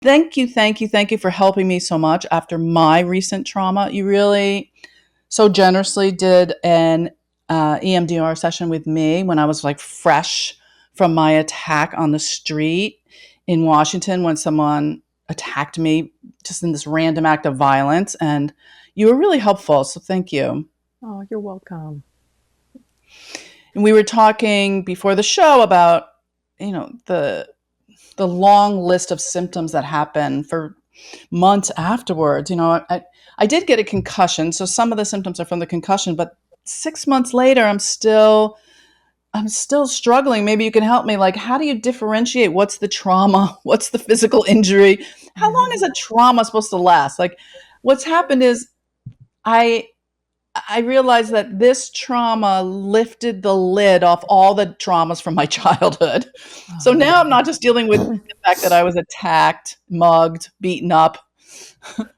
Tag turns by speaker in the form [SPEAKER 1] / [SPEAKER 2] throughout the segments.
[SPEAKER 1] Thank you, thank you, thank you for helping me so much after my recent trauma. You really so generously did an EMDR session with me when I was like fresh from my attack on the street in Washington when someone attacked me just in this random act of violence. And you were really helpful. So thank you.
[SPEAKER 2] Oh, you're welcome.
[SPEAKER 1] And we were talking before the show about, you know, the long list of symptoms that happen for months afterwards. I did get a concussion, so some of the symptoms are from the concussion, but 6 months later, I'm still struggling. Maybe you can help me. Like, how do you differentiate what's the trauma, what's the physical injury? How long is a trauma supposed to last? Like, what's happened is I I realized that this trauma lifted the lid off all the traumas from my childhood. So
[SPEAKER 2] Oh.
[SPEAKER 1] now I'm not just dealing with the fact that I was attacked, mugged, beaten up,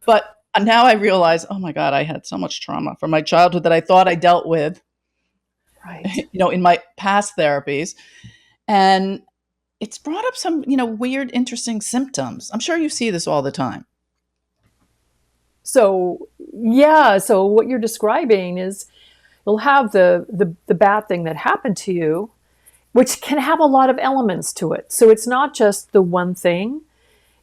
[SPEAKER 1] but now I realize, oh my God, I had so much trauma from my childhood that I thought I dealt with,
[SPEAKER 2] Right.
[SPEAKER 1] in my past therapies. And it's brought up some, weird, interesting symptoms. I'm sure you see this all the time.
[SPEAKER 2] So, yeah, so what you're describing is you'll have the bad thing that happened to you, which can have a lot of elements to it. So it's not just the one thing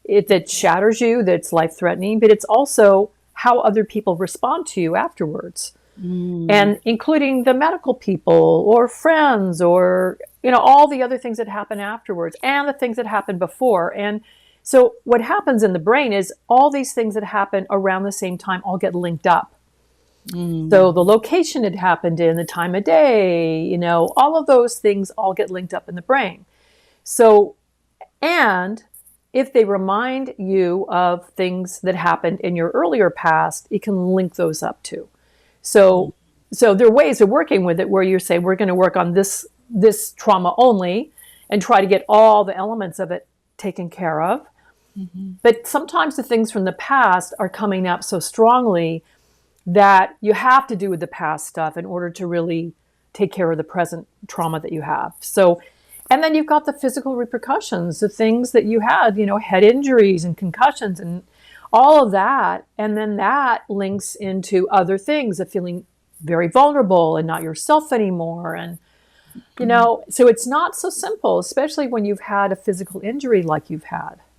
[SPEAKER 2] that shatters you, that's life threatening, but it's also how other people respond to you afterwards.
[SPEAKER 1] Mm.
[SPEAKER 2] And including the medical people or friends or all the other things that happen afterwards and the things that happened before. And so what happens in the brain is all these things that happen around the same time all get linked up. So
[SPEAKER 1] Mm.
[SPEAKER 2] the location it happened in, the time of day, all of those things all get linked up in the brain. So, and if they remind you of things that happened in your earlier past, it can link those up too. So, so there are ways of working with it where you say we're going to work on this trauma only and try to get all the elements of it taken care of.
[SPEAKER 1] Mhm.
[SPEAKER 2] But sometimes the things from the past are coming up so strongly that you have to do with the past stuff in order to really take care of the present trauma that you have. So, and then you've got the physical repercussions, the things that you had, head injuries and concussions and all of that. And then that links into other things of feeling very vulnerable and not yourself anymore. And,
[SPEAKER 1] Mhm.
[SPEAKER 2] so it's not so simple, especially when you've had a physical injury like you've had.